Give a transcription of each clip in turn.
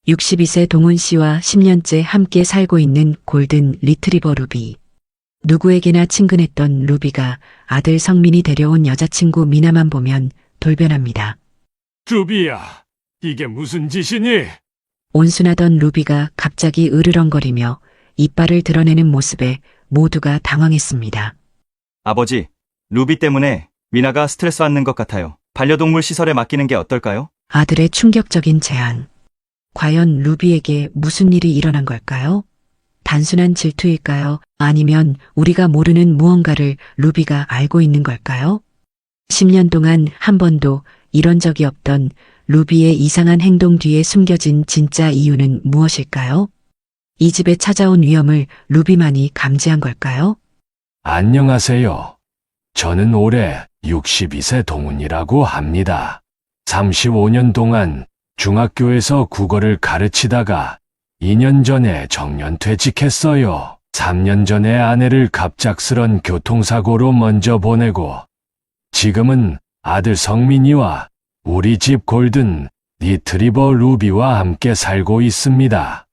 62세 동훈 씨와 10년째 함께 살고 있는 골든 리트리버 루비. 누구에게나 친근했던 루비가 아들 성민이 데려온 여자친구 미나만 보면 돌변합니다. 루비야, 이게 무슨 짓이니? 온순하던 루비가 갑자기 으르렁거리며 이빨을 드러내는 모습에 모두가 당황했습니다. 아버지, 루비 때문에 미나가 스트레스 받는 것 같아요. 반려동물 시설에 맡기는 게 어떨까요? 아들의 충격적인 제안. 과연 루비에게 무슨 일이 일어난 걸까요? 단순한 질투일까요? 아니면 우리가 모르는 무언가를 루비가 알고 있는 걸까요? 10년 동안 한 번도 이런 적이 없던 루비의 이상한 행동 뒤에 숨겨진 진짜 이유는 무엇일까요? 이 집에 찾아온 위험을 루비만이 감지한 걸까요? 안녕하세요. 저는 올해 62세 동훈이라고 합니다. 35년 동안 중학교에서 국어를 가르치다가 2년 전에 정년퇴직했어요. 3년 전에 아내를 갑작스런 교통사고로 먼저 보내고 지금은 아들 성민이와 우리 집 골든 리트리버 루비와 함께 살고 있습니다.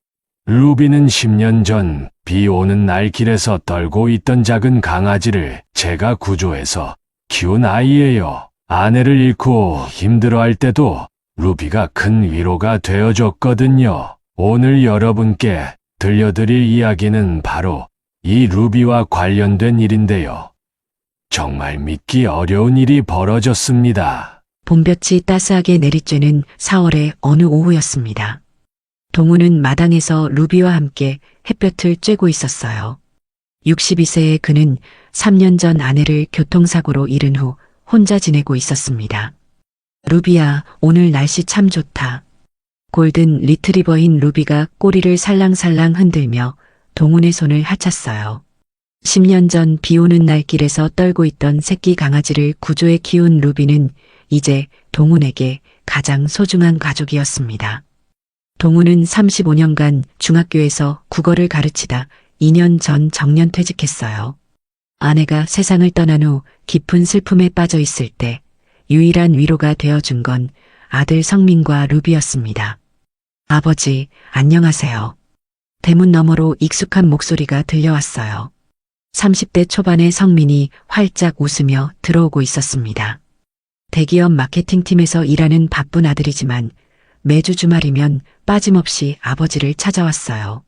루비는 10년 전 비 오는 날 길에서 떨고 있던 작은 강아지를 제가 구조해서 키운 아이예요. 아내를 잃고 힘들어할 때도 루비가 큰 위로가 되어줬거든요. 오늘 여러분께 들려드릴 이야기는 바로 이 루비와 관련된 일인데요. 정말 믿기 어려운 일이 벌어졌습니다. 봄볕이 따스하게 내리쬐는 4월의 어느 오후였습니다. 동훈은 마당에서 루비와 함께 햇볕을 쬐고 있었어요. 62세의 그는 3년 전 아내를 교통사고로 잃은 후 혼자 지내고 있었습니다. 루비야, 오늘 날씨 참 좋다. 골든 리트리버인 루비가 꼬리를 살랑살랑 흔들며 동훈의 손을 하찼어요. 10년 전 비 오는 날 길에서 떨고 있던 새끼 강아지를 구조해 키운 루비는 이제 동훈에게 가장 소중한 가족이었습니다. 동훈은 35년간 중학교에서 국어를 가르치다 2년 전 정년퇴직했어요. 아내가 세상을 떠난 후 깊은 슬픔에 빠져 있을 때 유일한 위로가 되어준 건 아들 성민과 루비였습니다. 아버지, 안녕하세요. 대문 너머로 익숙한 목소리가 들려왔어요. 30대 초반의 성민이 활짝 웃으며 들어오고 있었습니다. 대기업 마케팅팀에서 일하는 바쁜 아들이지만 매주 주말이면 빠짐없이 아버지를 찾아왔어요.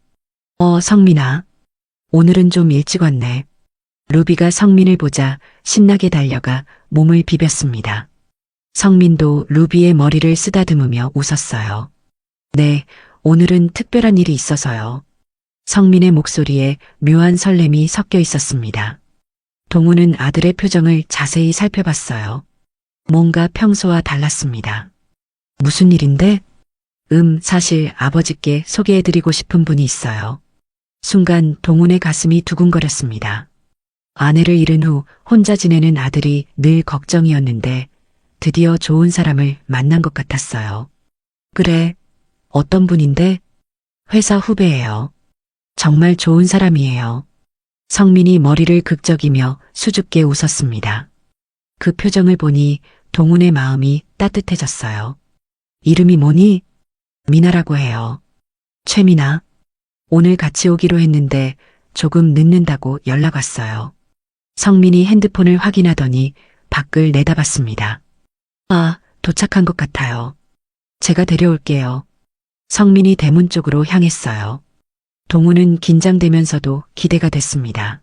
성민아. 오늘은 좀 일찍 왔네. 루비가 성민을 보자 신나게 달려가 몸을 비볐습니다. 성민도 루비의 머리를 쓰다듬으며 웃었어요. 네, 오늘은 특별한 일이 있어서요. 성민의 목소리에 묘한 설렘이 섞여 있었습니다. 동훈은 아들의 표정을 자세히 살펴봤어요. 뭔가 평소와 달랐습니다. 무슨 일인데? 사실 아버지께 소개해드리고 싶은 분이 있어요. 순간 동훈의 가슴이 두근거렸습니다. 아내를 잃은 후 혼자 지내는 아들이 늘 걱정이었는데 드디어 좋은 사람을 만난 것 같았어요. 그래, 어떤 분인데? 회사 후배예요. 정말 좋은 사람이에요. 성민이 머리를 극적이며 수줍게 웃었습니다. 그 표정을 보니 동훈의 마음이 따뜻해졌어요. 이름이 뭐니? 미나라고 해요. 최미나. 오늘 같이 오기로 했는데 조금 늦는다고 연락 왔어요. 성민이 핸드폰을 확인하더니 밖을 내다봤습니다. 아, 도착한 것 같아요. 제가 데려올게요. 성민이 대문 쪽으로 향했어요. 동훈은 긴장되면서도 기대가 됐습니다.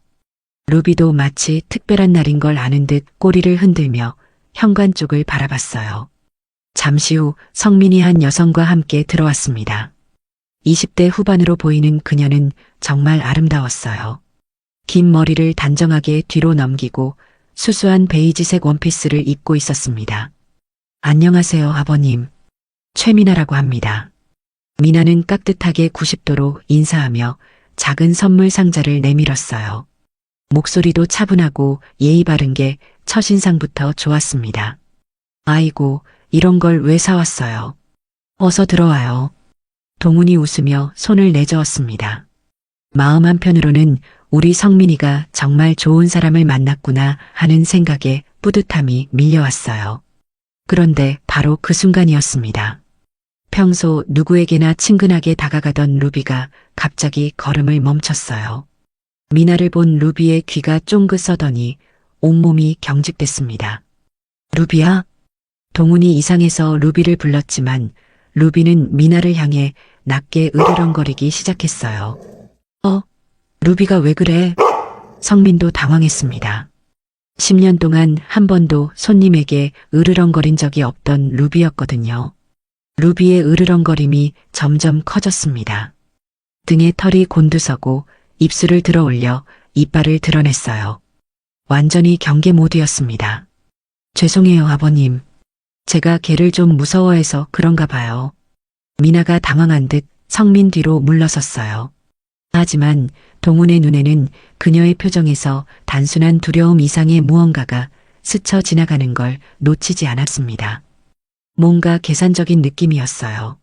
루비도 마치 특별한 날인 걸 아는 듯 꼬리를 흔들며 현관 쪽을 바라봤어요. 잠시 후 성민이 한 여성과 함께 들어왔습니다. 20대 후반으로 보이는 그녀는 정말 아름다웠어요. 긴 머리를 단정하게 뒤로 넘기고 수수한 베이지색 원피스를 입고 있었습니다. 안녕하세요, 아버님. 최미나라고 합니다. 미나는 깍듯하게 90도로 인사하며 작은 선물 상자를 내밀었어요. 목소리도 차분하고 예의 바른 게 첫인상부터 좋았습니다. 아이고, 이런 걸 왜 사왔어요? 어서 들어와요. 동훈이 웃으며 손을 내저었습니다. 마음 한편으로는 우리 성민이가 정말 좋은 사람을 만났구나 하는 생각에 뿌듯함이 밀려왔어요. 그런데 바로 그 순간이었습니다. 평소 누구에게나 친근하게 다가가던 루비가 갑자기 걸음을 멈췄어요. 미나를 본 루비의 귀가 쫑긋 서더니 온몸이 경직됐습니다. 루비야? 동훈이 이상해서 루비를 불렀지만 루비는 미나를 향해 낮게 으르렁거리기 시작했어요. 루비가 왜 그래? 성민도 당황했습니다. 10년 동안 한 번도 손님에게 으르렁거린 적이 없던 루비였거든요. 루비의 으르렁거림이 점점 커졌습니다. 등에 털이 곤두서고 입술을 들어 올려 이빨을 드러냈어요. 완전히 경계 모드였습니다. 죄송해요, 아버님. 제가 걔를 좀 무서워해서 그런가 봐요. 미나가 당황한 듯 성민 뒤로 물러섰어요. 하지만 동훈의 눈에는 그녀의 표정에서 단순한 두려움 이상의 무언가가 스쳐 지나가는 걸 놓치지 않았습니다. 뭔가 계산적인 느낌이었어요.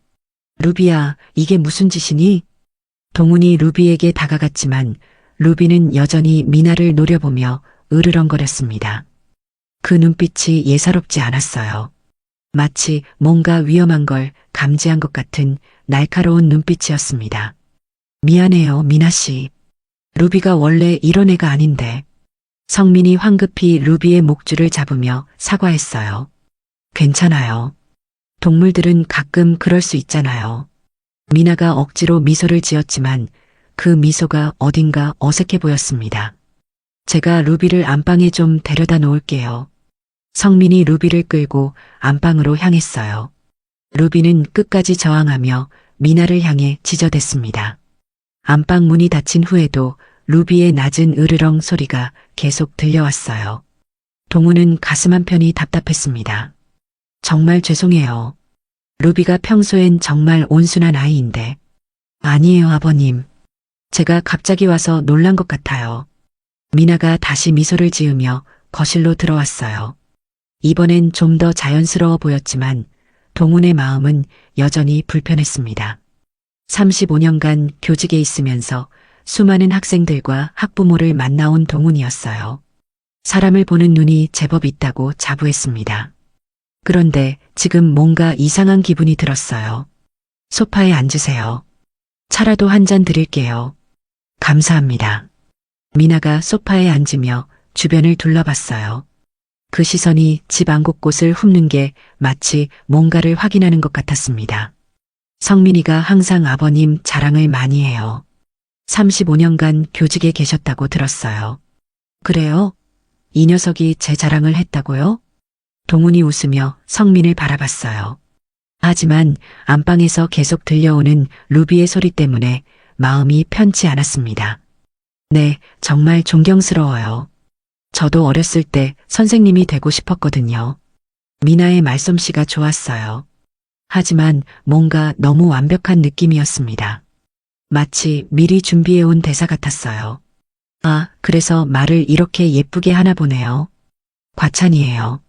루비야, 이게 무슨 짓이니? 동훈이 루비에게 다가갔지만 루비는 여전히 미나를 노려보며 으르렁거렸습니다. 그 눈빛이 예사롭지 않았어요. 마치 뭔가 위험한 걸 감지한 것 같은 날카로운 눈빛이었습니다. 미안해요, 미나 씨. 루비가 원래 이런 애가 아닌데. 성민이 황급히 루비의 목줄을 잡으며 사과했어요. 괜찮아요. 동물들은 가끔 그럴 수 있잖아요. 미나가 억지로 미소를 지었지만 그 미소가 어딘가 어색해 보였습니다. 제가 루비를 안방에 좀 데려다 놓을게요. 성민이 루비를 끌고 안방으로 향했어요. 루비는 끝까지 저항하며 미나를 향해 지저댔습니다. 안방 문이 닫힌 후에도 루비의 낮은 으르렁 소리가 계속 들려왔어요. 동우는 가슴 한편이 답답했습니다. 정말 죄송해요. 루비가 평소엔 정말 온순한 아이인데. 아니에요, 아버님. 제가 갑자기 와서 놀란 것 같아요. 미나가 다시 미소를 지으며 거실로 들어왔어요. 이번엔 좀 더 자연스러워 보였지만 동훈의 마음은 여전히 불편했습니다. 35년간 교직에 있으면서 수많은 학생들과 학부모를 만나온 동훈이었어요. 사람을 보는 눈이 제법 있다고 자부했습니다. 그런데 지금 뭔가 이상한 기분이 들었어요. 소파에 앉으세요. 차라도 한 잔 드릴게요. 감사합니다. 미나가 소파에 앉으며 주변을 둘러봤어요. 그 시선이 집 안 곳곳을 훑는 게 마치 뭔가를 확인하는 것 같았습니다. 성민이가 항상 아버님 자랑을 많이 해요. 35년간 교직에 계셨다고 들었어요. 그래요? 이 녀석이 제 자랑을 했다고요? 동훈이 웃으며 성민을 바라봤어요. 하지만 안방에서 계속 들려오는 루비의 소리 때문에 마음이 편치 않았습니다. 네, 정말 존경스러워요. 저도 어렸을 때 선생님이 되고 싶었거든요. 미나의 말솜씨가 좋았어요. 하지만 뭔가 너무 완벽한 느낌이었습니다. 마치 미리 준비해온 대사 같았어요. 아, 그래서 말을 이렇게 예쁘게 하나 보네요. 과찬이에요.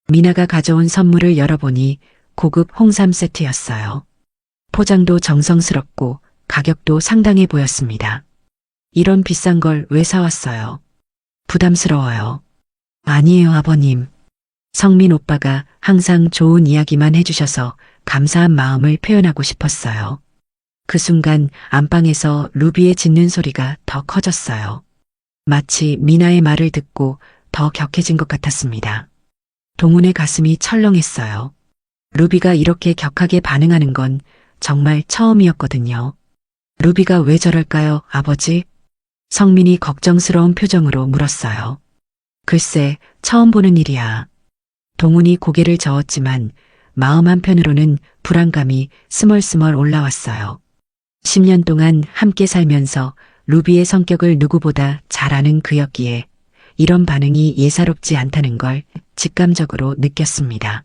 미나가 가져온 선물을 열어보니 고급 홍삼 세트였어요. 포장도 정성스럽고 가격도 상당해 보였습니다. 이런 비싼 걸 왜 사왔어요? 부담스러워요. 아니에요, 아버님. 성민 오빠가 항상 좋은 이야기만 해주셔서 감사한 마음을 표현하고 싶었어요. 그 순간 안방에서 루비의 짖는 소리가 더 커졌어요. 마치 미나의 말을 듣고 더 격해진 것 같았습니다. 동훈의 가슴이 철렁했어요. 루비가 이렇게 격하게 반응하는 건 정말 처음이었거든요. 루비가 왜 저럴까요, 아버지? 성민이 걱정스러운 표정으로 물었어요. 글쎄, 처음 보는 일이야. 동훈이 고개를 저었지만 마음 한편으로는 불안감이 스멀스멀 올라왔어요. 10년 동안 함께 살면서 루비의 성격을 누구보다 잘 아는 그였기에 이런 반응이 예사롭지 않다는 걸 직감적으로 느꼈습니다.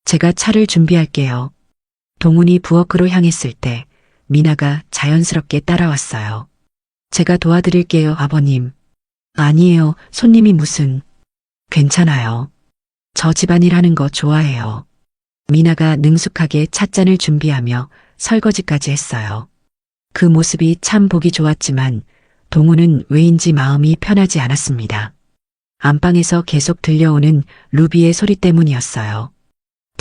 제가 차를 준비할게요. 동훈이 부엌으로 향했을 때 미나가 자연스럽게 따라왔어요. 제가 도와드릴게요, 아버님. 아니에요, 손님이 무슨. 괜찮아요. 저 집안일 하는 거 좋아해요. 미나가 능숙하게 찻잔을 준비하며 설거지까지 했어요. 그 모습이 참 보기 좋았지만 동훈은 왜인지 마음이 편하지 않았습니다. 안방에서 계속 들려오는 루비의 소리 때문이었어요.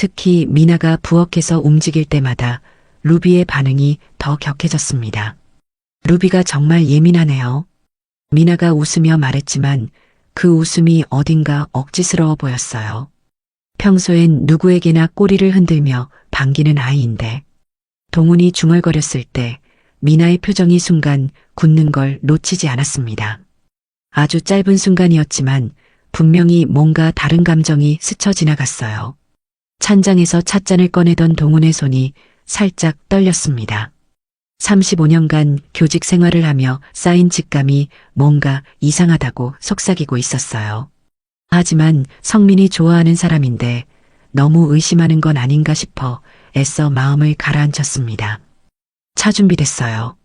특히 미나가 부엌에서 움직일 때마다 루비의 반응이 더 격해졌습니다. 루비가 정말 예민하네요. 미나가 웃으며 말했지만 그 웃음이 어딘가 억지스러워 보였어요. 평소엔 누구에게나 꼬리를 흔들며 반기는 아이인데 동훈이 중얼거렸을 때 미나의 표정이 순간 굳는 걸 놓치지 않았습니다. 아주 짧은 순간이었지만 분명히 뭔가 다른 감정이 스쳐 지나갔어요. 찬장에서 찻잔을 꺼내던 동훈의 손이 살짝 떨렸습니다. 35년간 교직 생활을 하며 쌓인 직감이 뭔가 이상하다고 속삭이고 있었어요. 하지만 성민이 좋아하는 사람인데 너무 의심하는 건 아닌가 싶어 애써 마음을 가라앉혔습니다. 차 준비됐어요.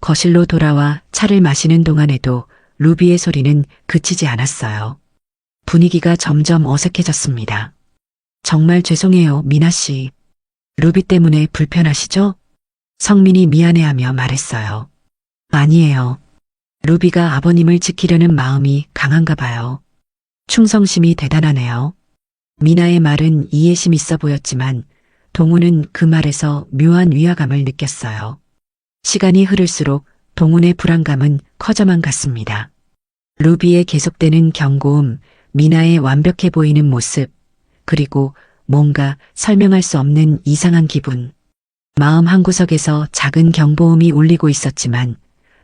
거실로 돌아와 차를 마시는 동안에도 루비의 소리는 그치지 않았어요. 분위기가 점점 어색해졌습니다. 정말 죄송해요, 미나 씨. 루비 때문에 불편하시죠? 성민이 미안해하며 말했어요. 아니에요. 루비가 아버님을 지키려는 마음이 강한가 봐요. 충성심이 대단하네요. 미나의 말은 이해심 있어 보였지만 동훈은 그 말에서 묘한 위화감을 느꼈어요. 시간이 흐를수록 동훈의 불안감은 커져만 갔습니다. 루비의 계속되는 경고음, 미나의 완벽해 보이는 모습, 그리고 뭔가 설명할 수 없는 이상한 기분. 마음 한구석에서 작은 경보음이 울리고 있었지만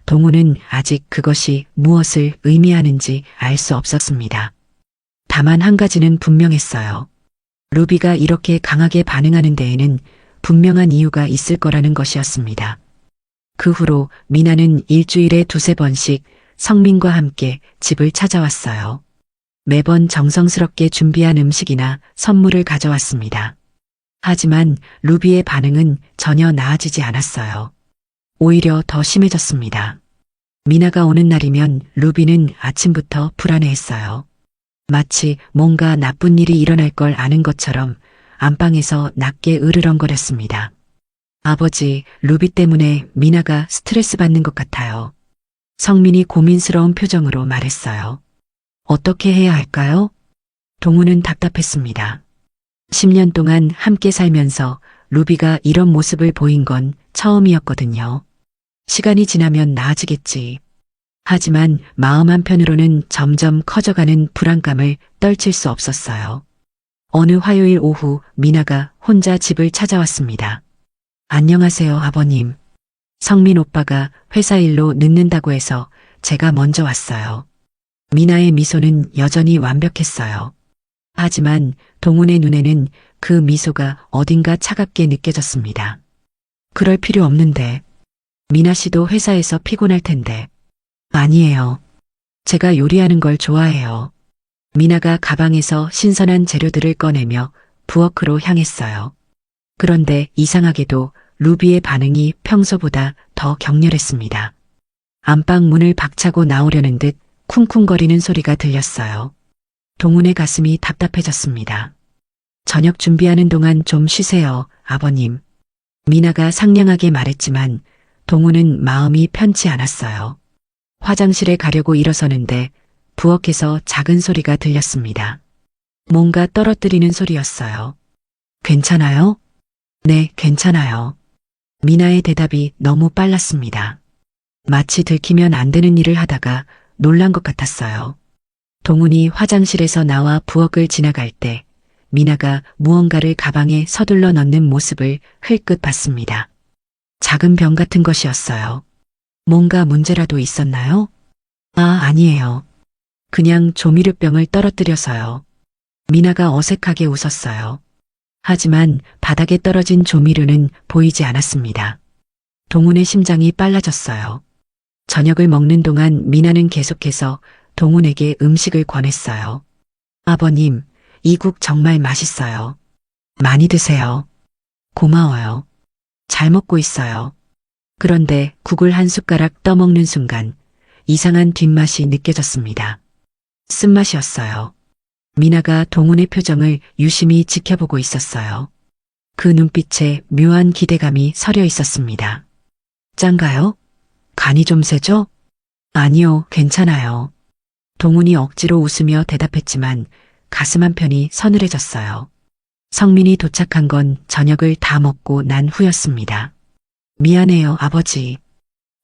동훈은 아직 그것이 무엇을 의미하는지 알 수 없었습니다. 다만 한 가지는 분명했어요. 루비가 이렇게 강하게 반응하는 데에는 분명한 이유가 있을 거라는 것이었습니다. 그 후로 미나는 일주일에 2~3번씩 성민과 함께 집을 찾아왔어요. 매번 정성스럽게 준비한 음식이나 선물을 가져왔습니다. 하지만 루비의 반응은 전혀 나아지지 않았어요. 오히려 더 심해졌습니다. 미나가 오는 날이면 루비는 아침부터 불안해했어요. 마치 뭔가 나쁜 일이 일어날 걸 아는 것처럼 안방에서 낮게 으르렁거렸습니다. 아버지, 루비 때문에 미나가 스트레스 받는 것 같아요. 성민이 고민스러운 표정으로 말했어요. 어떻게 해야 할까요? 동훈은 답답했습니다. 10년 동안 함께 살면서 루비가 이런 모습을 보인 건 처음이었거든요. 시간이 지나면 나아지겠지. 하지만 마음 한편으로는 점점 커져가는 불안감을 떨칠 수 없었어요. 어느 화요일 오후 미나가 혼자 집을 찾아왔습니다. 안녕하세요, 아버님. 성민 오빠가 회사 일로 늦는다고 해서 제가 먼저 왔어요. 미나의 미소는 여전히 완벽했어요. 하지만 동훈의 눈에는 그 미소가 어딘가 차갑게 느껴졌습니다. 그럴 필요 없는데. 미나 씨도 회사에서 피곤할 텐데. 아니에요. 제가 요리하는 걸 좋아해요. 미나가 가방에서 신선한 재료들을 꺼내며 부엌으로 향했어요. 그런데 이상하게도 루비의 반응이 평소보다 더 격렬했습니다. 안방 문을 박차고 나오려는 듯 쿵쿵거리는 소리가 들렸어요. 동훈의 가슴이 답답해졌습니다. 저녁 준비하는 동안 좀 쉬세요, 아버님. 미나가 상냥하게 말했지만 동훈은 마음이 편치 않았어요. 화장실에 가려고 일어서는데 부엌에서 작은 소리가 들렸습니다. 뭔가 떨어뜨리는 소리였어요. 괜찮아요? 네, 괜찮아요. 미나의 대답이 너무 빨랐습니다. 마치 들키면 안 되는 일을 하다가 놀란 것 같았어요. 동훈이 화장실에서 나와 부엌을 지나갈 때 미나가 무언가를 가방에 서둘러 넣는 모습을 흘끗 봤습니다. 작은 병 같은 것이었어요. 뭔가 문제라도 있었나요? 아니에요. 그냥 조미료병을 떨어뜨려서요. 미나가 어색하게 웃었어요. 하지만 바닥에 떨어진 조미료는 보이지 않았습니다. 동훈의 심장이 빨라졌어요. 저녁을 먹는 동안 미나는 계속해서 동훈에게 음식을 권했어요. 아버님, 이 국 정말 맛있어요. 많이 드세요. 고마워요. 잘 먹고 있어요. 그런데 국을 한 숟가락 떠먹는 순간 이상한 뒷맛이 느껴졌습니다. 쓴맛이었어요. 미나가 동훈의 표정을 유심히 지켜보고 있었어요. 그 눈빛에 묘한 기대감이 서려 있었습니다. 짠가요? 간이 좀 세죠? 아니요, 괜찮아요. 동훈이 억지로 웃으며 대답했지만 가슴 한편이 서늘해졌어요. 성민이 도착한 건 저녁을 다 먹고 난 후였습니다. 미안해요, 아버지.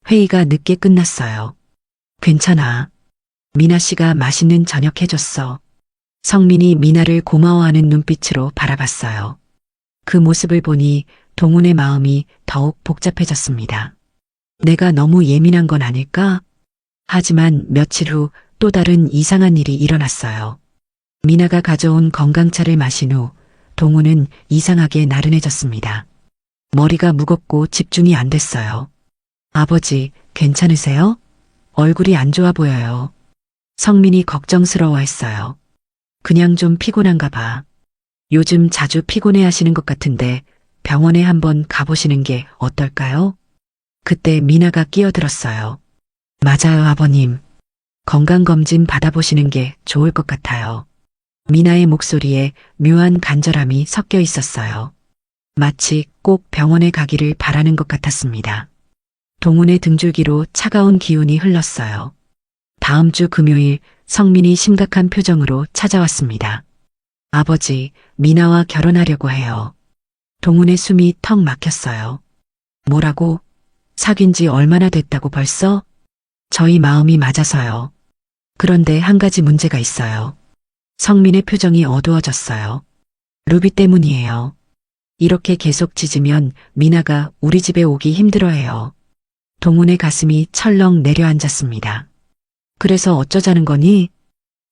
회의가 늦게 끝났어요. 괜찮아. 미나 씨가 맛있는 저녁 해줬어. 성민이 미나를 고마워하는 눈빛으로 바라봤어요. 그 모습을 보니 동훈의 마음이 더욱 복잡해졌습니다. 내가 너무 예민한 건 아닐까? 하지만 며칠 후 또 다른 이상한 일이 일어났어요. 미나가 가져온 건강차를 마신 후 동훈은 이상하게 나른해졌습니다. 머리가 무겁고 집중이 안 됐어요. 아버지, 괜찮으세요? 얼굴이 안 좋아 보여요. 성민이 걱정스러워했어요. 그냥 좀 피곤한가 봐. 요즘 자주 피곤해 하시는 것 같은데 병원에 한번 가보시는 게 어떨까요? 그때 미나가 끼어들었어요. 맞아요, 아버님. 건강검진 받아보시는 게 좋을 것 같아요. 미나의 목소리에 묘한 간절함이 섞여 있었어요. 마치 꼭 병원에 가기를 바라는 것 같았습니다. 동훈의 등줄기로 차가운 기운이 흘렀어요. 다음 주 금요일 성민이 심각한 표정으로 찾아왔습니다. 아버지, 미나와 결혼하려고 해요. 동훈의 숨이 턱 막혔어요. 뭐라고? 사귄 지 얼마나 됐다고 벌써? 저희 마음이 맞아서요. 그런데 한 가지 문제가 있어요. 성민의 표정이 어두워졌어요. 루비 때문이에요. 이렇게 계속 짖으면 미나가 우리 집에 오기 힘들어해요. 동훈의 가슴이 철렁 내려앉았습니다. 그래서 어쩌자는 거니?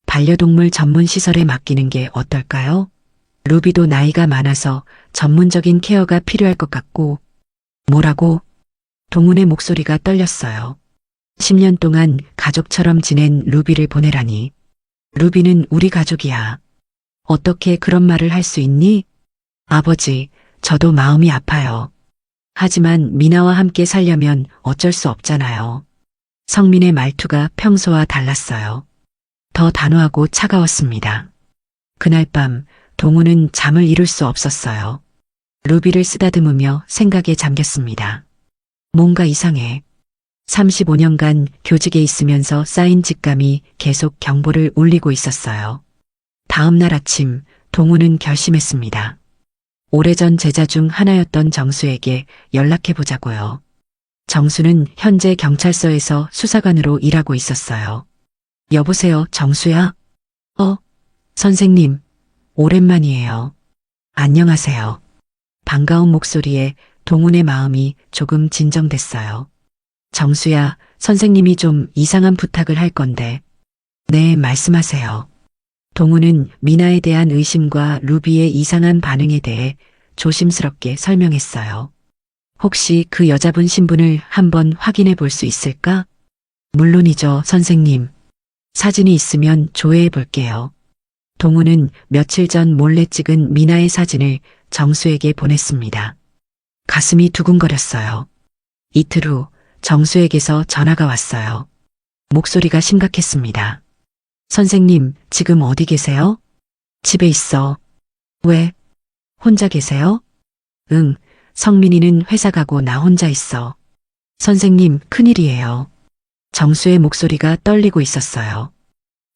반려동물 전문 시설에 맡기는 게 어떨까요? 루비도 나이가 많아서 전문적인 케어가 필요할 것 같고. 뭐라고? 동훈의 목소리가 떨렸어요. 10년 동안 가족처럼 지낸 루비를 보내라니. 루비는 우리 가족이야. 어떻게 그런 말을 할 수 있니? 아버지, 저도 마음이 아파요. 하지만 미나와 함께 살려면 어쩔 수 없잖아요. 성민의 말투가 평소와 달랐어요. 더 단호하고 차가웠습니다. 그날 밤 동훈은 잠을 이룰 수 없었어요. 루비를 쓰다듬으며 생각에 잠겼습니다. 뭔가 이상해. 35년간 교직에 있으면서 쌓인 직감이 계속 경보를 울리고 있었어요. 다음 날 아침 동훈은 결심했습니다. 오래전 제자 중 하나였던 정수에게 연락해 보자고요. 정수는 현재 경찰서에서 수사관으로 일하고 있었어요. 여보세요, 정수야? 선생님, 오랜만이에요. 안녕하세요. 반가운 목소리에 동훈의 마음이 조금 진정됐어요. 정수야, 선생님이 좀 이상한 부탁을 할 건데. 네, 말씀하세요. 동훈은 미나에 대한 의심과 루비의 이상한 반응에 대해 조심스럽게 설명했어요. 혹시 그 여자분 신분을 한번 확인해 볼 수 있을까? 물론이죠, 선생님. 사진이 있으면 조회해 볼게요. 동훈은 며칠 전 몰래 찍은 미나의 사진을 정수에게 보냈습니다. 가슴이 두근거렸어요. 이틀 후 정수에게서 전화가 왔어요. 목소리가 심각했습니다. 선생님, 지금 어디 계세요? 집에 있어. 왜? 혼자 계세요? 응, 성민이는 회사 가고 나 혼자 있어. 선생님, 큰일이에요. 정수의 목소리가 떨리고 있었어요.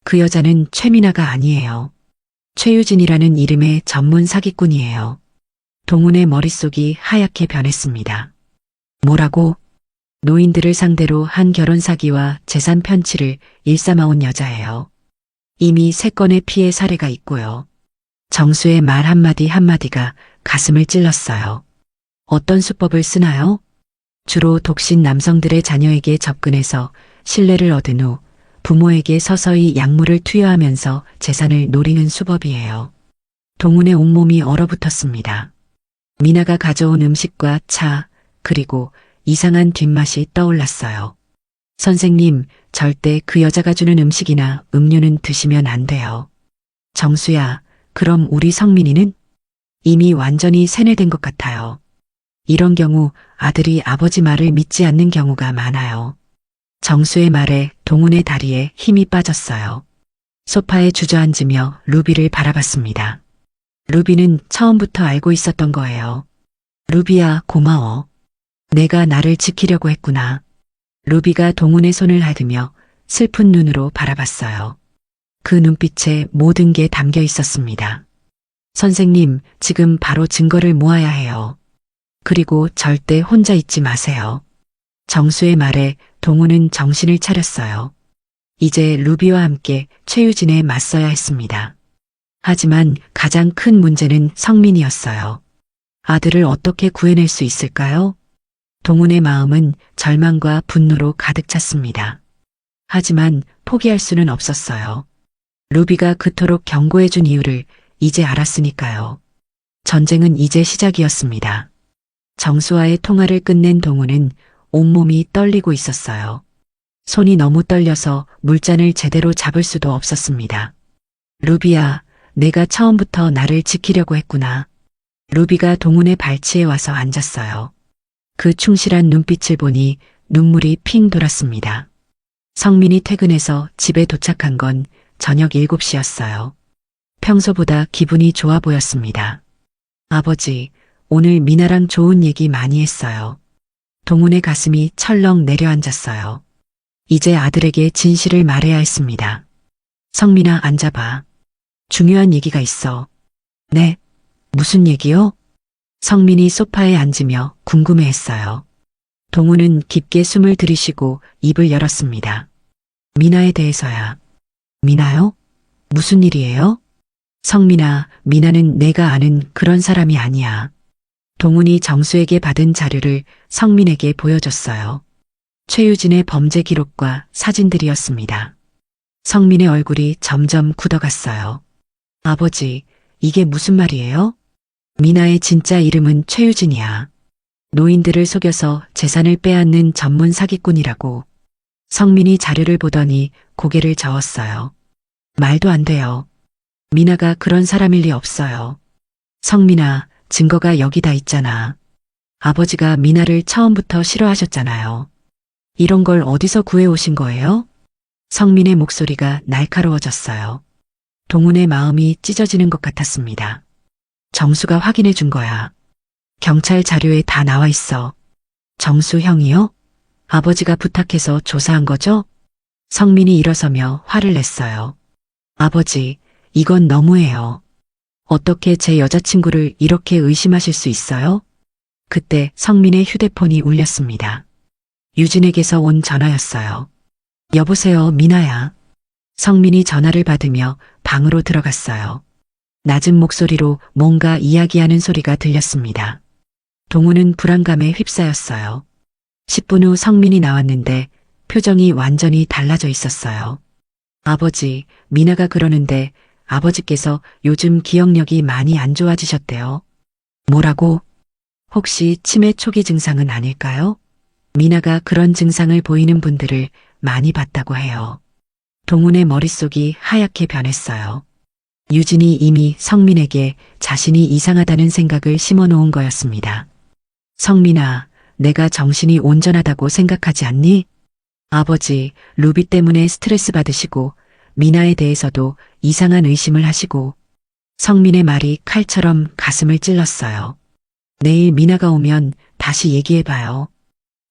그 여자는 최미나가 아니에요. 최유진이라는 이름의 전문 사기꾼이에요. 동훈의 머릿속이 하얗게 변했습니다. 뭐라고? 노인들을 상대로 한 결혼 사기와 재산 편취를 일삼아온 여자예요. 이미 3건의 피해 사례가 있고요. 정수의 말 한마디 한마디가 가슴을 찔렀어요. 어떤 수법을 쓰나요? 주로 독신 남성들의 자녀에게 접근해서 신뢰를 얻은 후 부모에게 서서히 약물을 투여하면서 재산을 노리는 수법이에요. 동훈의 온몸이 얼어붙었습니다. 미나가 가져온 음식과 차, 그리고 이상한 뒷맛이 떠올랐어요. 선생님, 절대 그 여자가 주는 음식이나 음료는 드시면 안 돼요. 정수야, 그럼 우리 성민이는? 이미 완전히 세뇌된 것 같아요. 이런 경우 아들이 아버지 말을 믿지 않는 경우가 많아요. 정수의 말에 동훈의 다리에 힘이 빠졌어요. 소파에 주저앉으며 루비를 바라봤습니다. 루비는 처음부터 알고 있었던 거예요. 루비야, 고마워. 내가 나를 지키려고 했구나. 루비가 동훈의 손을 하드며 슬픈 눈으로 바라봤어요. 그 눈빛에 모든 게 담겨 있었습니다. 선생님, 지금 바로 증거를 모아야 해요. 그리고 절대 혼자 있지 마세요. 정수의 말에 동우는 정신을 차렸어요. 이제 루비와 함께 최유진에 맞서야 했습니다. 하지만 가장 큰 문제는 성민이었어요. 아들을 어떻게 구해낼 수 있을까요? 동훈의 마음은 절망과 분노로 가득 찼습니다. 하지만 포기할 수는 없었어요. 루비가 그토록 경고해준 이유를 이제 알았으니까요. 전쟁은 이제 시작이었습니다. 정수와의 통화를 끝낸 동훈은 온몸이 떨리고 있었어요. 손이 너무 떨려서 물잔을 제대로 잡을 수도 없었습니다. 루비야, 내가 처음부터 나를 지키려고 했구나. 루비가 동훈의 발치에 와서 앉았어요. 그 충실한 눈빛을 보니 눈물이 핑 돌았습니다. 성민이 퇴근해서 집에 도착한 건 저녁 7시였어요. 평소보다 기분이 좋아 보였습니다. 아버지, 오늘 미나랑 좋은 얘기 많이 했어요. 동훈의 가슴이 철렁 내려앉았어요. 이제 아들에게 진실을 말해야 했습니다. 성민아, 앉아봐. 중요한 얘기가 있어. 네, 무슨 얘기요? 성민이 소파에 앉으며 궁금해했어요. 동훈은 깊게 숨을 들이쉬고 입을 열었습니다. 미나에 대해서야. 미나요? 무슨 일이에요? 성민아, 미나는 내가 아는 그런 사람이 아니야. 동훈이 정수에게 받은 자료를 성민에게 보여줬어요. 최유진의 범죄 기록과 사진들이었습니다. 성민의 얼굴이 점점 굳어갔어요. 아버지, 이게 무슨 말이에요? 미나의 진짜 이름은 최유진이야. 노인들을 속여서 재산을 빼앗는 전문 사기꾼이라고. 성민이 자료를 보더니 고개를 저었어요. 말도 안 돼요. 미나가 그런 사람일 리 없어요. 성민아, 증거가 여기다 있잖아. 아버지가 미나를 처음부터 싫어하셨잖아요. 이런 걸 어디서 구해오신 거예요? 성민의 목소리가 날카로워졌어요. 동훈의 마음이 찢어지는 것 같았습니다. 정수가 확인해 준 거야. 경찰 자료에 다 나와 있어. 정수 형이요? 아버지가 부탁해서 조사한 거죠? 성민이 일어서며 화를 냈어요. 아버지, 이건 너무해요. 어떻게 제 여자친구를 이렇게 의심하실 수 있어요? 그때 성민의 휴대폰이 울렸습니다. 유진에게서 온 전화였어요. 여보세요, 미나야. 성민이 전화를 받으며 방으로 들어갔어요. 낮은 목소리로 뭔가 이야기하는 소리가 들렸습니다. 동우는 불안감에 휩싸였어요. 10분 후 성민이 나왔는데 표정이 완전히 달라져 있었어요. 아버지, 미나가 그러는데 아버지께서 요즘 기억력이 많이 안 좋아지셨대요. 뭐라고? 혹시 치매 초기 증상은 아닐까요? 미나가 그런 증상을 보이는 분들을 많이 봤다고 해요. 동훈의 머릿속이 하얗게 변했어요. 유진이 이미 성민에게 자신이 이상하다는 생각을 심어놓은 거였습니다. 성민아, 내가 정신이 온전하다고 생각하지 않니? 아버지, 루비 때문에 스트레스 받으시고 미나에 대해서도 이상한 의심을 하시고. 성민의 말이 칼처럼 가슴을 찔렀어요. 내일 미나가 오면 다시 얘기해봐요.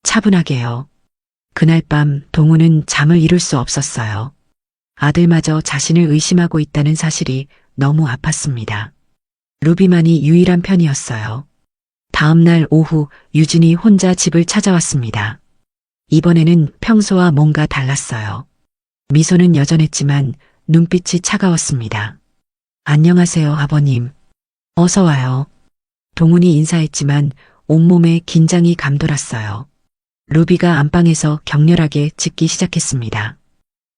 차분하게요. 그날 밤 동우는 잠을 이룰 수 없었어요. 아들마저 자신을 의심하고 있다는 사실이 너무 아팠습니다. 루비만이 유일한 편이었어요. 다음 날 오후 유진이 혼자 집을 찾아왔습니다. 이번에는 평소와 뭔가 달랐어요. 미소는 여전했지만 눈빛이 차가웠습니다. 안녕하세요, 아버님. 어서 와요. 동훈이 인사했지만 온몸에 긴장이 감돌았어요. 루비가 안방에서 격렬하게 짖기 시작했습니다.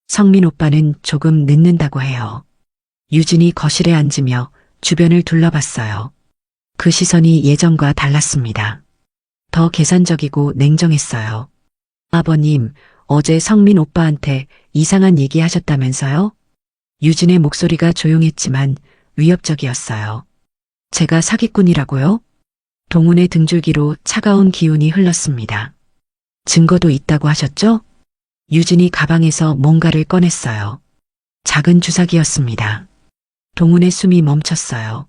성민 오빠는 조금 늦는다고 해요. 유진이 거실에 앉으며 주변을 둘러봤어요. 그 시선이 예전과 달랐습니다. 더 계산적이고 냉정했어요. 아버님, 어제 성민 오빠한테 이상한 얘기 하셨다면서요? 유진의 목소리가 조용했지만 위협적이었어요. 제가 사기꾼이라고요? 동훈의 등줄기로 차가운 기운이 흘렀습니다. 증거도 있다고 하셨죠? 유진이 가방에서 뭔가를 꺼냈어요. 작은 주사기였습니다. 동훈의 숨이 멈췄어요.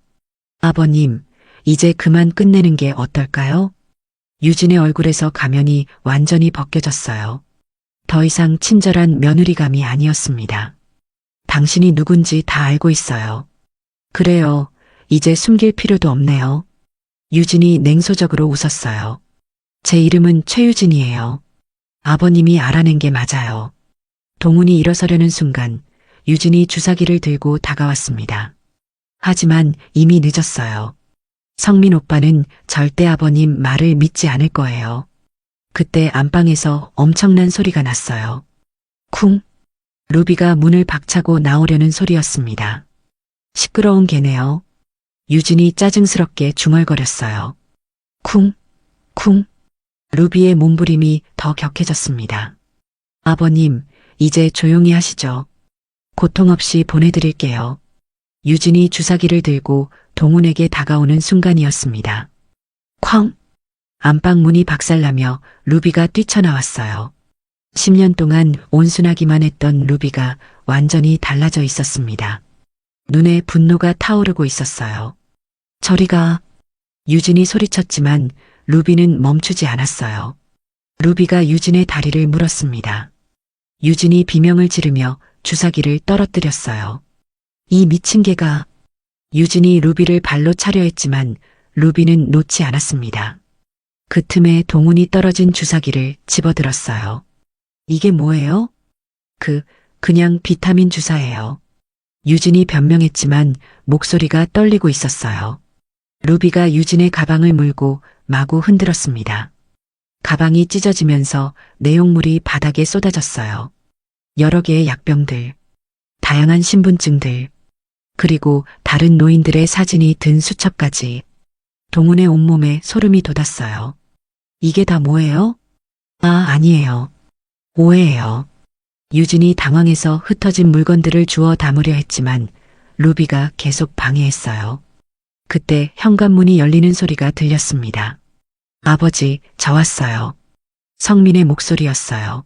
아버님, 이제 그만 끝내는 게 어떨까요? 유진의 얼굴에서 가면이 완전히 벗겨졌어요. 더 이상 친절한 며느리감이 아니었습니다. 당신이 누군지 다 알고 있어요. 그래요. 이제 숨길 필요도 없네요. 유진이 냉소적으로 웃었어요. 제 이름은 최유진이에요. 아버님이 알아낸 게 맞아요. 동훈이 일어서려는 순간 유진이 주사기를 들고 다가왔습니다. 하지만 이미 늦었어요. 성민 오빠는 절대 아버님 말을 믿지 않을 거예요. 그때 안방에서 엄청난 소리가 났어요. 쿵! 루비가 문을 박차고 나오려는 소리였습니다. 시끄러운 개네요. 유진이 짜증스럽게 중얼거렸어요. 쿵! 쿵! 루비의 몸부림이 더 격해졌습니다. 아버님, 이제 조용히 하시죠. 고통 없이 보내드릴게요. 유진이 주사기를 들고 동훈에게 다가오는 순간이었습니다. 쾅! 안방 문이 박살나며 루비가 뛰쳐나왔어요. 10년 동안 온순하기만 했던 루비가 완전히 달라져 있었습니다. 눈에 분노가 타오르고 있었어요. 저리가. 유진이 소리쳤지만 루비는 멈추지 않았어요. 루비가 유진의 다리를 물었습니다. 유진이 비명을 지르며 주사기를 떨어뜨렸어요. 이 미친 개가. 유진이 루비를 발로 차려 했지만 루비는 놓지 않았습니다. 그 틈에 동훈이 떨어진 주사기를 집어들었어요. 이게 뭐예요? 그냥 비타민 주사예요. 유진이 변명했지만 목소리가 떨리고 있었어요. 루비가 유진의 가방을 물고 마구 흔들었습니다. 가방이 찢어지면서 내용물이 바닥에 쏟아졌어요. 여러 개의 약병들, 다양한 신분증들, 그리고 다른 노인들의 사진이 든 수첩까지. 동훈의 온몸에 소름이 돋았어요. 이게 다 뭐예요? 아니에요. 오해예요. 유진이 당황해서 흩어진 물건들을 주워 담으려 했지만 루비가 계속 방해했어요. 그때 현관문이 열리는 소리가 들렸습니다. 아버지, 저 왔어요. 성민의 목소리였어요.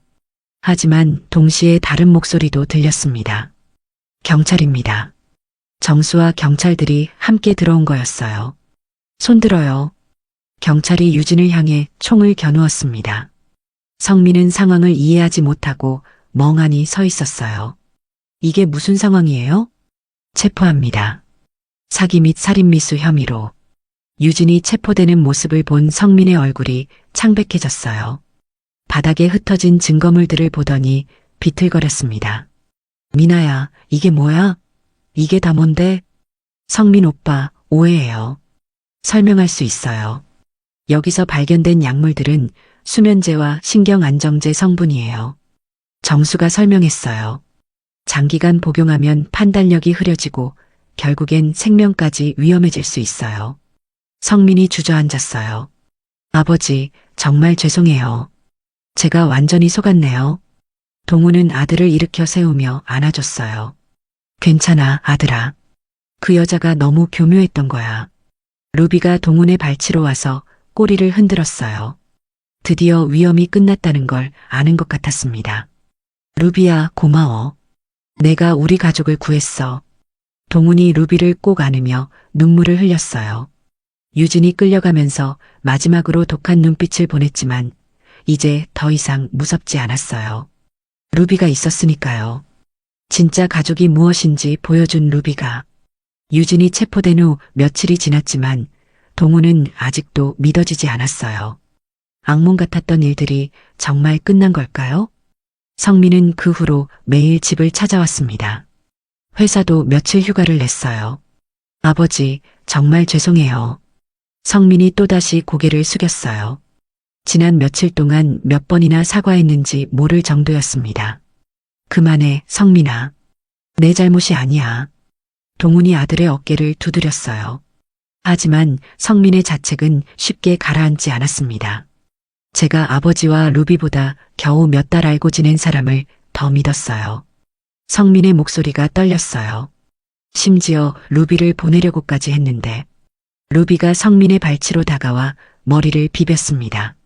하지만 동시에 다른 목소리도 들렸습니다. 경찰입니다. 정수와 경찰들이 함께 들어온 거였어요. 손들어요. 경찰이 유진을 향해 총을 겨누었습니다. 성민은 상황을 이해하지 못하고 멍하니 서 있었어요. 이게 무슨 상황이에요? 체포합니다. 사기 및 살인미수 혐의로. 유진이 체포되는 모습을 본 성민의 얼굴이 창백해졌어요. 바닥에 흩어진 증거물들을 보더니 비틀거렸습니다. 미나야, 이게 뭐야? 이게 다 뭔데? 성민 오빠, 오해예요. 설명할 수 있어요. 여기서 발견된 약물들은 수면제와 신경안정제 성분이에요. 정수가 설명했어요. 장기간 복용하면 판단력이 흐려지고 결국엔 생명까지 위험해질 수 있어요. 성민이 주저앉았어요. 아버지, 정말 죄송해요. 제가 완전히 속았네요. 동훈은 아들을 일으켜 세우며 안아줬어요. 괜찮아, 아들아. 그 여자가 너무 교묘했던 거야. 루비가 동훈의 발치로 와서 꼬리를 흔들었어요. 드디어 위험이 끝났다는 걸 아는 것 같았습니다. 루비야, 고마워. 내가 우리 가족을 구했어. 동훈이 루비를 꼭 안으며 눈물을 흘렸어요. 유진이 끌려가면서 마지막으로 독한 눈빛을 보냈지만 이제 더 이상 무섭지 않았어요. 루비가 있었으니까요. 진짜 가족이 무엇인지 보여준 루비가. 유진이 체포된 후 며칠이 지났지만 동훈은 아직도 믿어지지 않았어요. 악몽 같았던 일들이 정말 끝난 걸까요? 성민은 그 후로 매일 집을 찾아왔습니다. 회사도 며칠 휴가를 냈어요. 아버지, 정말 죄송해요. 성민이 또다시 고개를 숙였어요. 지난 며칠 동안 몇 번이나 사과했는지 모를 정도였습니다. 그만해, 성민아. 내 잘못이 아니야. 동훈이 아들의 어깨를 두드렸어요. 하지만 성민의 자책은 쉽게 가라앉지 않았습니다. 제가 아버지와 루비보다 겨우 몇 달 알고 지낸 사람을 더 믿었어요. 성민의 목소리가 떨렸어요. 심지어 루비를 보내려고까지 했는데 루비가 성민의 발치로 다가와 머리를 비볐습니다.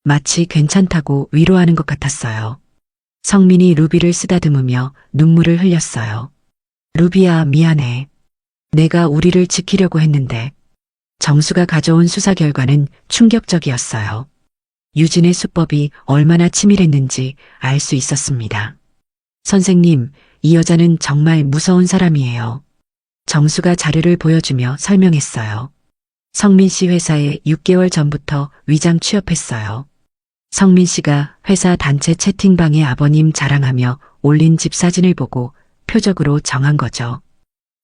마치 괜찮다고 위로하는 것 같았어요. 성민이 루비를 쓰다듬으며 눈물을 흘렸어요. 루비야, 미안해. 내가 우리를 지키려고 했는데. 정수가 가져온 수사 결과는 충격적이었어요. 유진의 수법이 얼마나 치밀했는지 알 수 있었습니다. 선생님, 이 여자는 정말 무서운 사람이에요. 정수가 자료를 보여주며 설명했어요. 성민 씨 회사에 6개월 전부터 위장 취업했어요. 성민 씨가 회사 단체 채팅방에 아버님 자랑하며 올린 집 사진을 보고 표적으로 정한 거죠.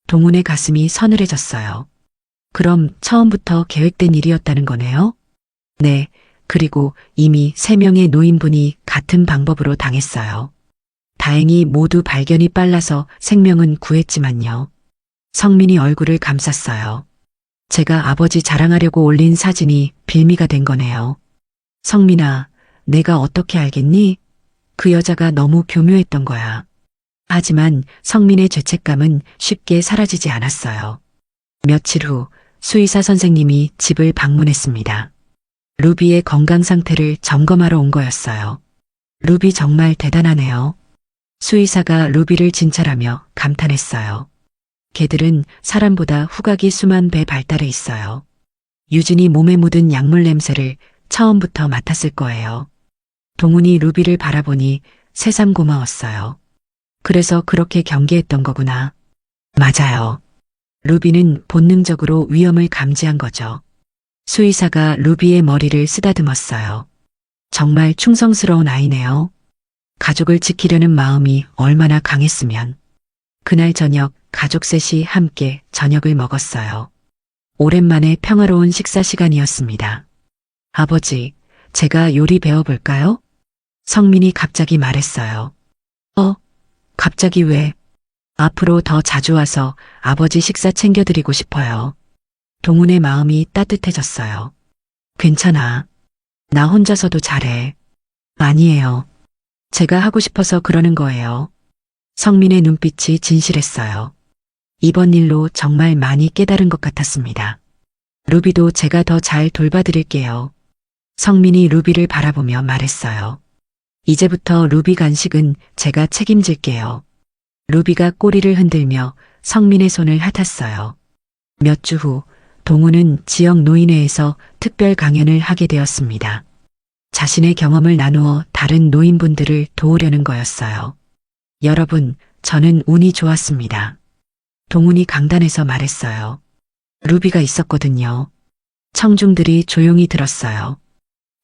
동훈의 가슴이 서늘해졌어요. 그럼 처음부터 계획된 일이었다는 거네요? 네, 그리고 이미 3명의 노인분이 같은 방법으로 당했어요. 다행히 모두 발견이 빨라서 생명은 구했지만요. 성민이 얼굴을 감쌌어요. 제가 아버지 자랑하려고 올린 사진이 빌미가 된 거네요. 성민아, 내가 어떻게 알겠니? 그 여자가 너무 교묘했던 거야. 하지만 성민의 죄책감은 쉽게 사라지지 않았어요. 며칠 후 수의사 선생님이 집을 방문했습니다. 루비의 건강 상태를 점검하러 온 거였어요. 루비 정말 대단하네요. 수의사가 루비를 진찰하며 감탄했어요. 개들은 사람보다 후각이 수만 배 발달해 있어요. 유진이 몸에 묻은 약물 냄새를 처음부터 맡았을 거예요. 동훈이 루비를 바라보니 새삼 고마웠어요. 그래서 그렇게 경계했던 거구나. 맞아요. 루비는 본능적으로 위험을 감지한 거죠. 수의사가 루비의 머리를 쓰다듬었어요. 정말 충성스러운 아이네요. 가족을 지키려는 마음이 얼마나 강했으면. 그날 저녁 가족 셋이 함께 저녁을 먹었어요. 오랜만에 평화로운 식사 시간이었습니다. 아버지, 제가 요리 배워볼까요? 성민이 갑자기 말했어요. 갑자기 왜? 앞으로 더 자주 와서 아버지 식사 챙겨드리고 싶어요. 동훈의 마음이 따뜻해졌어요. 괜찮아. 나 혼자서도 잘해. 아니에요. 제가 하고 싶어서 그러는 거예요. 성민의 눈빛이 진실했어요. 이번 일로 정말 많이 깨달은 것 같았습니다. 루비도 제가 더 잘 돌봐드릴게요. 성민이 루비를 바라보며 말했어요. 이제부터 루비 간식은 제가 책임질게요. 루비가 꼬리를 흔들며 성민의 손을 핥았어요. 몇 주 후 동훈은 지역 노인회에서 특별 강연을 하게 되었습니다. 자신의 경험을 나누어 다른 노인분들을 도우려는 거였어요. 여러분, 저는 운이 좋았습니다. 동훈이 강단에서 말했어요. 루비가 있었거든요. 청중들이 조용히 들었어요.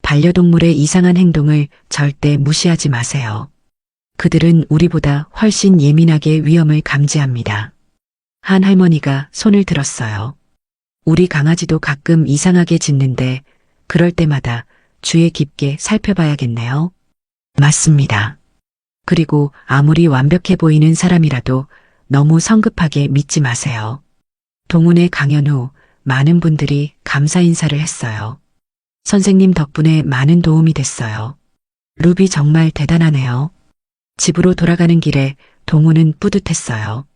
반려동물의 이상한 행동을 절대 무시하지 마세요. 그들은 우리보다 훨씬 예민하게 위험을 감지합니다. 한 할머니가 손을 들었어요. 우리 강아지도 가끔 이상하게 짖는데 그럴 때마다 주의 깊게 살펴봐야겠네요. 맞습니다. 그리고 아무리 완벽해 보이는 사람이라도 너무 성급하게 믿지 마세요. 동훈의 강연 후 많은 분들이 감사 인사를 했어요. 선생님 덕분에 많은 도움이 됐어요. 루비 정말 대단하네요. 집으로 돌아가는 길에 동훈은 뿌듯했어요.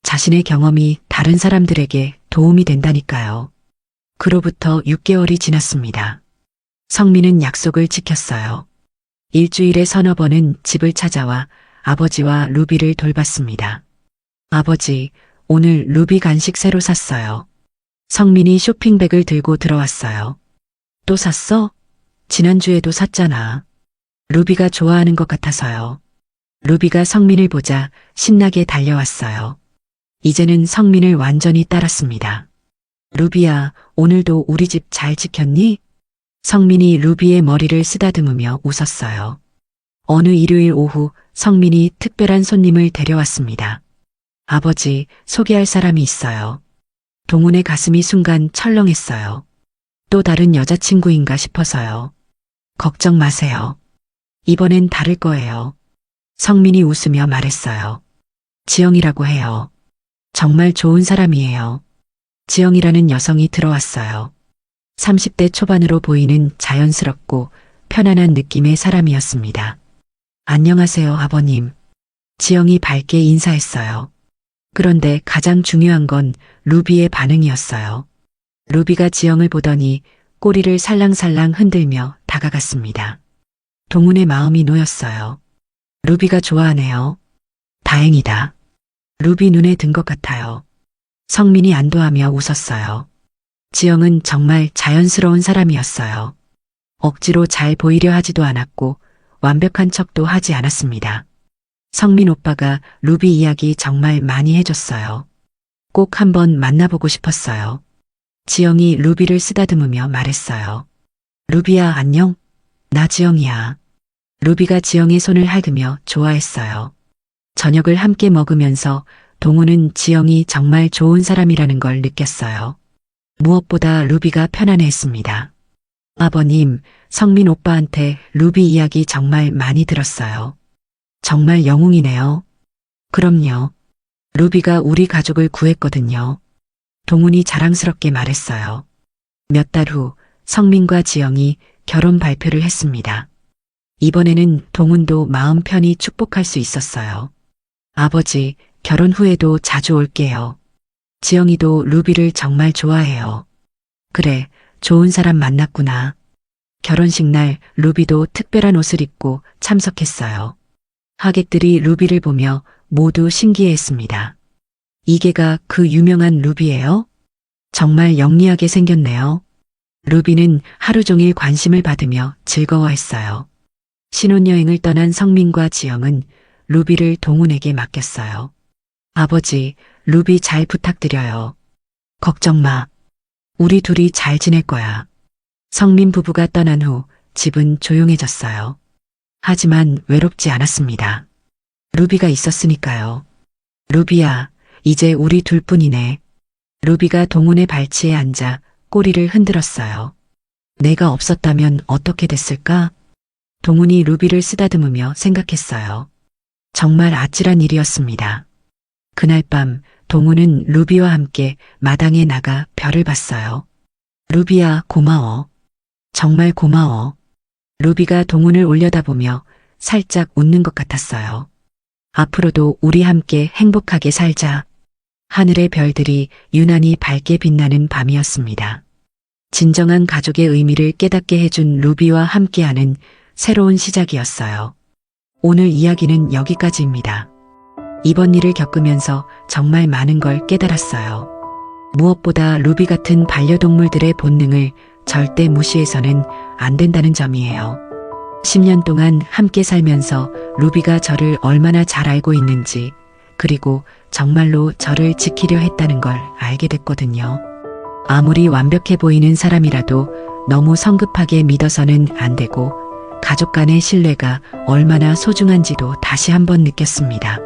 자신의 경험이 다른 사람들에게 도움이 된다니까요. 그로부터 6개월이 지났습니다. 성민은 약속을 지켰어요. 일주일에 서너 번은 집을 찾아와 아버지와 루비를 돌봤습니다. 아버지, 오늘 루비 간식 새로 샀어요. 성민이 쇼핑백을 들고 들어왔어요. 또 샀어? 지난주에도 샀잖아. 루비가 좋아하는 것 같아서요. 루비가 성민을 보자 신나게 달려왔어요. 이제는 성민을 완전히 따랐습니다. 루비야, 오늘도 우리 집 잘 지켰니? 성민이 루비의 머리를 쓰다듬으며 웃었어요. 어느 일요일 오후 성민이 특별한 손님을 데려왔습니다. 아버지, 소개할 사람이 있어요. 동훈의 가슴이 순간 철렁했어요. 또 다른 여자친구인가 싶어서요. 걱정 마세요. 이번엔 다를 거예요. 성민이 웃으며 말했어요. 지영이라고 해요. 정말 좋은 사람이에요. 지영이라는 여성이 들어왔어요. 30대 초반으로 보이는 자연스럽고 편안한 느낌의 사람이었습니다. 안녕하세요, 아버님. 지영이 밝게 인사했어요. 그런데 가장 중요한 건 루비의 반응이었어요. 루비가 지영을 보더니 꼬리를 살랑살랑 흔들며 다가갔습니다. 동훈의 마음이 놓였어요. 루비가 좋아하네요. 다행이다. 루비 눈에 든 것 같아요. 성민이 안도하며 웃었어요. 지영은 정말 자연스러운 사람이었어요. 억지로 잘 보이려 하지도 않았고 완벽한 척도 하지 않았습니다. 성민 오빠가 루비 이야기 정말 많이 해줬어요. 꼭 한번 만나보고 싶었어요. 지영이 루비를 쓰다듬으며 말했어요. 루비야, 안녕? 나 지영이야. 루비가 지영의 손을 핥으며 좋아했어요. 저녁을 함께 먹으면서 동우는 지영이 정말 좋은 사람이라는 걸 느꼈어요. 무엇보다 루비가 편안해했습니다. 아버님, 성민 오빠한테 루비 이야기 정말 많이 들었어요. 정말 영웅이네요. 그럼요. 루비가 우리 가족을 구했거든요. 동훈이 자랑스럽게 말했어요. 몇 달 후 성민과 지영이 결혼 발표를 했습니다. 이번에는 동훈도 마음 편히 축복할 수 있었어요. 아버지, 결혼 후에도 자주 올게요. 지영이도 루비를 정말 좋아해요. 그래, 좋은 사람 만났구나. 결혼식 날 루비도 특별한 옷을 입고 참석했어요. 하객들이 루비를 보며 모두 신기해했습니다. 이게가 그 유명한 루비예요? 정말 영리하게 생겼네요. 루비는 하루 종일 관심을 받으며 즐거워했어요. 신혼여행을 떠난 성민과 지영은 루비를 동훈에게 맡겼어요. 아버지, 루비 잘 부탁드려요. 걱정 마. 우리 둘이 잘 지낼 거야. 성민 부부가 떠난 후 집은 조용해졌어요. 하지만 외롭지 않았습니다. 루비가 있었으니까요. 루비야, 이제 우리 둘뿐이네. 루비가 동훈의 발치에 앉아 꼬리를 흔들었어요. 내가 없었다면 어떻게 됐을까? 동훈이 루비를 쓰다듬으며 생각했어요. 정말 아찔한 일이었습니다. 그날 밤 동훈은 루비와 함께 마당에 나가 별을 봤어요. 루비야, 고마워. 정말 고마워. 루비가 동훈을 올려다보며 살짝 웃는 것 같았어요. 앞으로도 우리 함께 행복하게 살자. 하늘의 별들이 유난히 밝게 빛나는 밤이었습니다. 진정한 가족의 의미를 깨닫게 해준 루비와 함께하는 새로운 시작이었어요. 오늘 이야기는 여기까지입니다. 이번 일을 겪으면서 정말 많은 걸 깨달았어요. 무엇보다 루비 같은 반려동물들의 본능을 절대 무시해서는 안 된다는 점이에요. 10년 동안 함께 살면서 루비가 저를 얼마나 잘 알고 있는지, 그리고 정말로 저를 지키려 했다는 걸 알게 됐거든요. 아무리 완벽해 보이는 사람이라도 너무 성급하게 믿어서는 안 되고, 가족 간의 신뢰가 얼마나 소중한지도 다시 한번 느꼈습니다.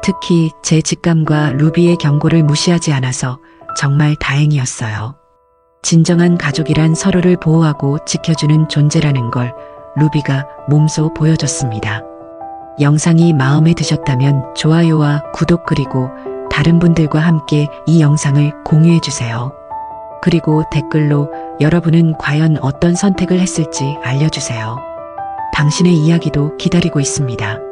특히 제 직감과 루비의 경고를 무시하지 않아서 정말 다행이었어요. 진정한 가족이란 서로를 보호하고 지켜주는 존재라는 걸 루비가 몸소 보여줬습니다. 영상이 마음에 드셨다면 좋아요와 구독 그리고 다른 분들과 함께 이 영상을 공유해주세요. 그리고 댓글로 여러분은 과연 어떤 선택을 했을지 알려주세요. 당신의 이야기도 기다리고 있습니다.